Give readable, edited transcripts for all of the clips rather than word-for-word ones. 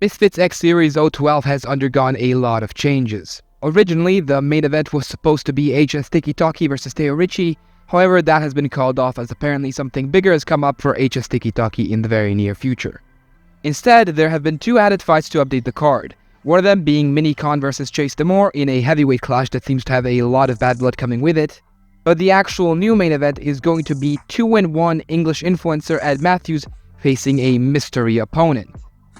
Misfits X Series 012 has undergone a lot of changes. Originally, the main event was supposed to be HS Tiki-Taki versus Teo Richie, however that has been called off as apparently something bigger has come up for HS Tiki-Taki in the very near future. Instead, there have been two added fights to update the card, one of them being Minikon versus Chase Demoor in a heavyweight clash that seems to have a lot of bad blood coming with it, but the actual new main event is going to be 2-1 English influencer Ed Matthews facing a mystery opponent.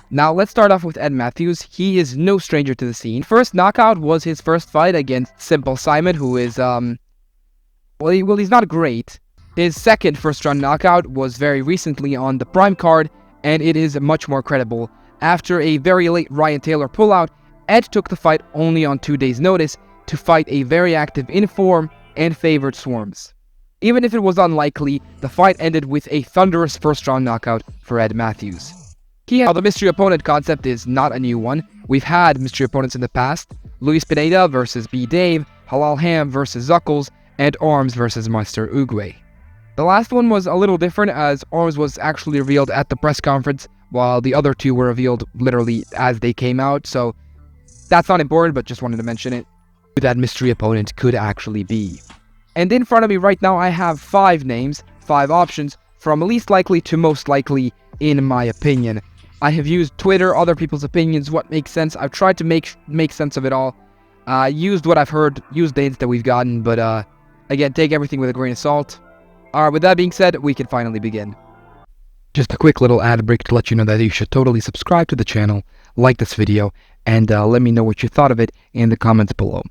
Now let's start off with Ed Matthews. He is no stranger to the scene. First knockout was his first fight against Simple Simon, who is, he's not great. His second first-round knockout was very recently on the Prime card, and it is much more credible. After a very late Ryan Taylor pullout, Ed took the fight only on 2 days' notice to fight a very active in-form and favored Swarmz. Even if it was unlikely, the fight ended with a thunderous first-round knockout for Ed Matthews. Now, the mystery opponent concept is not a new one. We've had mystery opponents in the past: Luis Pineda versus Bdave, Halal Ham versus Zuckles, and Arms versus Meister Uguay. The last one was a little different, as Arms was actually revealed at the press conference, while the other two were revealed literally as they came out, so that's not important, but just wanted to mention it. Who that mystery opponent could actually be. And in front of me right now I have 5 names, 5 options, from least likely to most likely, in my opinion. I have used Twitter, other people's opinions, what makes sense. I've tried to make sense of it all. Used what I've heard, used dates that we've gotten, but again, take everything with a grain of salt. Alright, with that being said, we can finally begin. Just a quick little ad break to let you know that you should totally subscribe to the channel, like this video, and let me know what you thought of it in the comments below.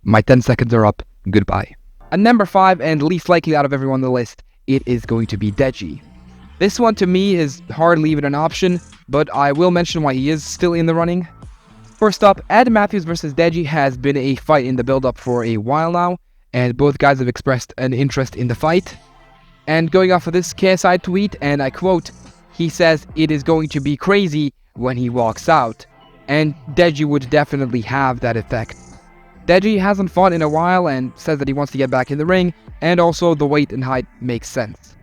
My 10 seconds are up. Goodbye. At number 5, and least likely out of everyone on the list, it is going to be Deji. This one to me is hardly even an option, but I will mention why he is still in the running. First up, Ed Matthews versus Deji has been a fight in the build-up for a while now, and both guys have expressed an interest in the fight. And going off of this KSI tweet, and I quote, he says it is going to be crazy when he walks out, and Deji would definitely have that effect. Deji hasn't fought in a while and says that he wants to get back in the ring, and also the weight and height makes sense.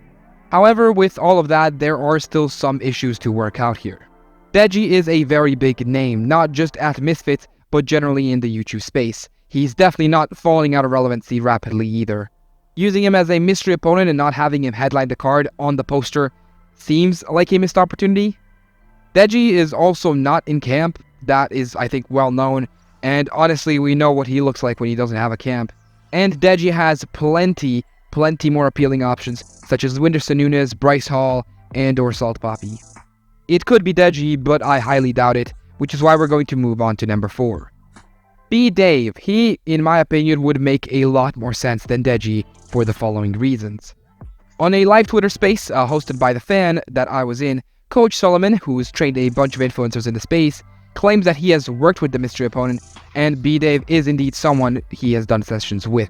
However, with all of that, there are still some issues to work out here. Deji is a very big name, not just at Misfits, but generally in the YouTube space. He's definitely not falling out of relevancy rapidly either. Using him as a mystery opponent and not having him headline the card on the poster seems like a missed opportunity. Deji is also not in camp. That is, I think, well known, and honestly, we know what he looks like when he doesn't have a camp. And Deji has plenty more appealing options, such as Whindersson Nunes, Bryce Hall, and or Salt Poppy. It could be Deji, but I highly doubt it, which is why we're going to move on to number 4. Bdave. He, in my opinion, would make a lot more sense than Deji for the following reasons. On a live Twitter space hosted by The Fan that I was in, Coach Solomon, who's trained a bunch of influencers in the space, claims that he has worked with the mystery opponent, and Bdave is indeed someone he has done sessions with.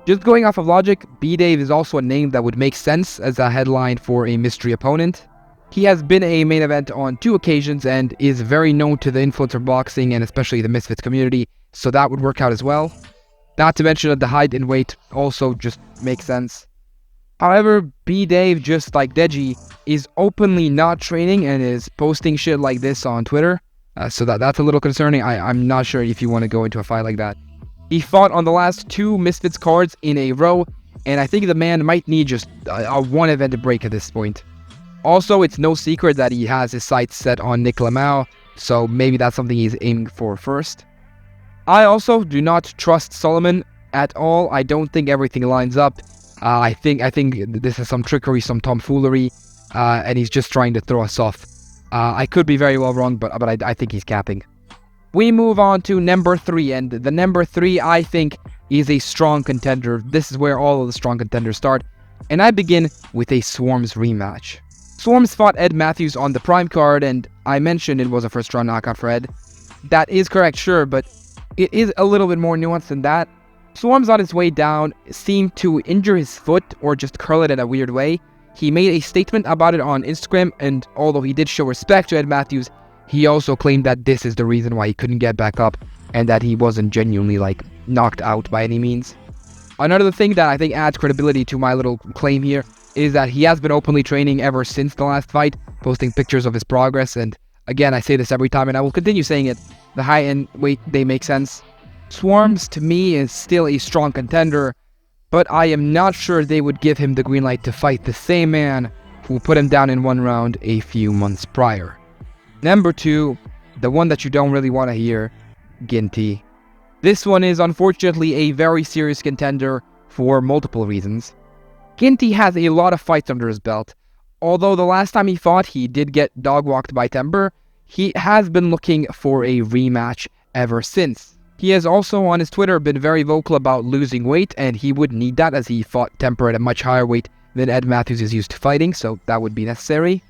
Just going off of logic, Bdave is also a name that would make sense as a headline for a mystery opponent. He has been a main event on 2 occasions and is very known to the influencer boxing and especially the Misfits community, so that would work out as well. Not to mention that the height and weight also just makes sense. However, Bdave, just like Deji, is openly not training and is posting shit like this on Twitter, so that's a little concerning. I'm not sure if you want to go into a fight like that. He fought on the last 2 Misfits cards in a row, and I think the man might need just a one event break at this point. Also, it's no secret that he has his sights set on Nick Lamau, so maybe that's something he's aiming for first. I also do not trust Solomon at all. I don't think everything lines up. I think this is some trickery, some tomfoolery, and he's just trying to throw us off. I could be very well wrong, but I think he's capping. We move on to number 3, and the number 3, I think, is a strong contender. This is where all of the strong contenders start, and I begin with a Swarmz rematch. Swarmz fought Ed Matthews on the Prime card, and I mentioned it was a first-round knockout for Ed. That is correct, sure, but it is a little bit more nuanced than that. Swarmz on his way down seemed to injure his foot or just curl it in a weird way. He made a statement about it on Instagram, and although he did show respect to Ed Matthews, he also claimed that this is the reason why he couldn't get back up, and that he wasn't genuinely, knocked out by any means. Another thing that I think adds credibility to my little claim here is that he has been openly training ever since the last fight, posting pictures of his progress, and Again, I say this every time, and I will continue saying it. The height and weight, they make sense. Swarmz, to me, is still a strong contender, but I am not sure they would give him the green light to fight the same man who put him down in one round a few months prior. Number 2, the one that you don't really want to hear, Ginty. This one is unfortunately a very serious contender for multiple reasons. Ginty has a lot of fights under his belt. Although the last time he fought, he did get dog-walked by Temper, he has been looking for a rematch ever since. He has also on his Twitter been very vocal about losing weight, and he would need that as he fought Temper at a much higher weight than Ed Matthews is used to fighting, so that would be necessary.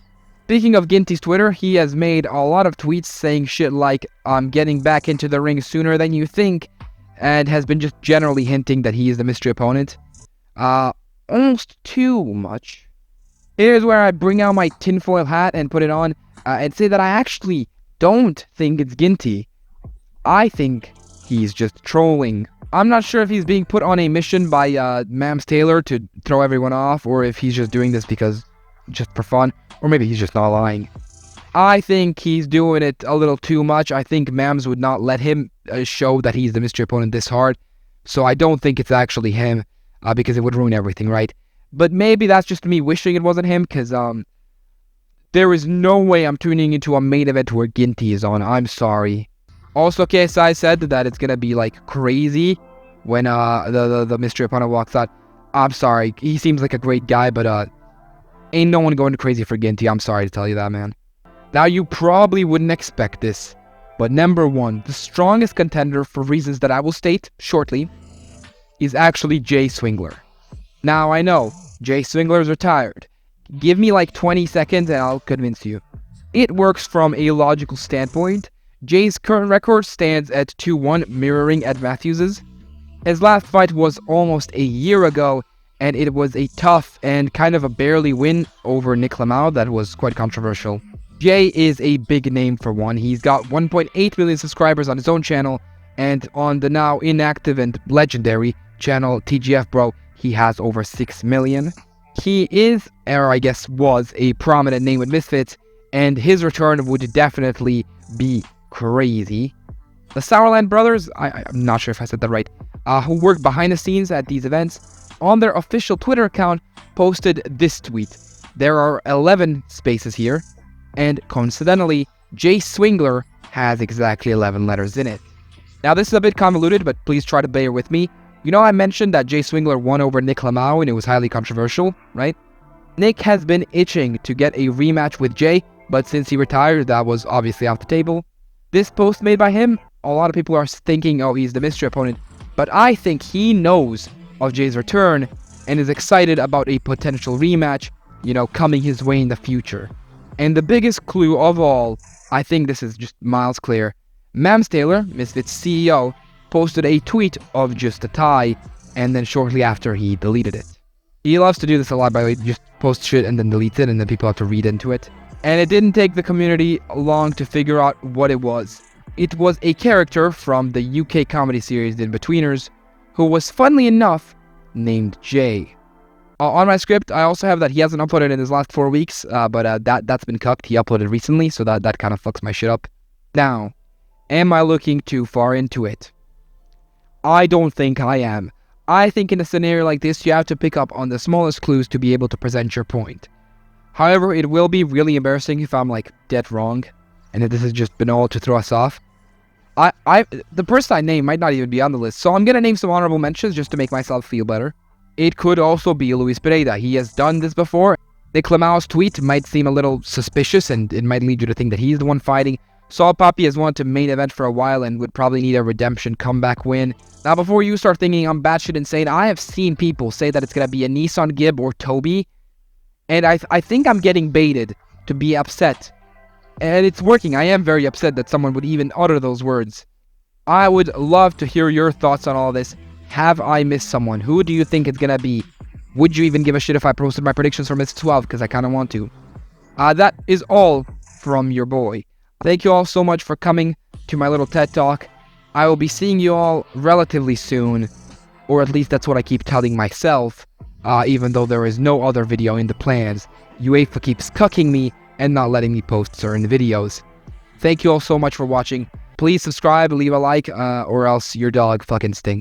Speaking of Ginty's Twitter, he has made a lot of tweets saying shit like, "I'm getting back into the ring sooner than you think," and has been just generally hinting that he is the mystery opponent. Almost too much. Here's where I bring out my tinfoil hat and put it on, and say that I actually don't think it's Ginty. I think he's just trolling. I'm not sure if he's being put on a mission by Mams Taylor to throw everyone off, or if he's just doing this because just for fun, or maybe he's just not lying. I think he's doing it a little too much. I think Mams would not let him show that he's the mystery opponent this hard, so I don't think it's actually him, because it would ruin everything, right? But maybe that's just me wishing it wasn't him, because there is no way I'm tuning into a main event where Ginty is on. I'm sorry. Also, KSI said that it's gonna be like crazy when the mystery opponent walks out. I'm sorry. He seems like a great guy, but ain't no one going crazy for Ginty. I'm sorry to tell you that, man. Now, you probably wouldn't expect this, but number 1, the strongest contender for reasons that I will state shortly, is actually Jay Swingler. Now, I know, Jay Swingler is retired. Give me like 20 seconds and I'll convince you. It works from a logical standpoint. Jay's current record stands at 2-1, mirroring Ed Matthews's. His last fight was almost a year ago, and it was a tough and kind of a barely win over Nick Lamau that was quite controversial. Jay is a big name for one. He's got 1.8 million subscribers on his own channel, and on the now inactive and legendary channel TGF Bro, he has over 6 million. He is, or I guess was, a prominent name with Misfits, and his return would definitely be crazy. The Sourland brothers, I'm not sure if I said that right, who work behind the scenes at these events, on their official Twitter account posted this tweet. There are 11 spaces here, and coincidentally, Jay Swingler has exactly 11 letters in it. Now this is a bit convoluted, but please try to bear with me. You know I mentioned that Jay Swingler won over Nick Lamau and it was highly controversial, right? Nick has been itching to get a rematch with Jay, but since he retired, that was obviously off the table. This post made by him, a lot of people are thinking, oh, he's the mystery opponent, but I think he knows of Jay's return and is excited about a potential rematch, coming his way in the future. And the biggest clue of all, I think this is just miles clear. Mams Taylor, Misfits CEO, posted a tweet of just a tie, and then shortly after he deleted it. He loves to do this a lot, by the way, just post shit and then deletes it, and then people have to read into it. And it didn't take the community long to figure out what it was. It was a character from the UK comedy series The Inbetweeners, who was, funnily enough, named Jay. On my script, I also have that he hasn't uploaded in his last 4 weeks, but that's been cucked. He uploaded recently, so that kind of fucks my shit up. Now, am I looking too far into it? I don't think I am. I think in a scenario like this, you have to pick up on the smallest clues to be able to present your point. However, it will be really embarrassing if I'm dead wrong, and if this has just been all to throw us off. The person I name might not even be on the list, so I'm gonna name some honorable mentions just to make myself feel better. It could also be Luis Pereira. He has done this before. Nick Lamau's tweet might seem a little suspicious, and it might lead you to think that he's the one fighting. Saul Papi has wanted to main event for a while and would probably need a redemption comeback win. Now, before you start thinking I'm batshit insane, I have seen people say that it's gonna be a Nissan Gibb or Toby, and I think I'm getting baited to be upset. And it's working. I am very upset that someone would even utter those words. I would love to hear your thoughts on all this. Have I missed someone? Who do you think it's gonna be? Would you even give a shit if I posted my predictions for Miss 12? Because I kind of want to. That is all from your boy. Thank you all so much for coming to my little TED Talk. I will be seeing you all relatively soon. Or at least that's what I keep telling myself. Even though there is no other video in the plans. UEFA keeps cucking me and not letting me post certain videos. Thank you all so much for watching. Please subscribe, leave a like, or else your dog fucking stinks.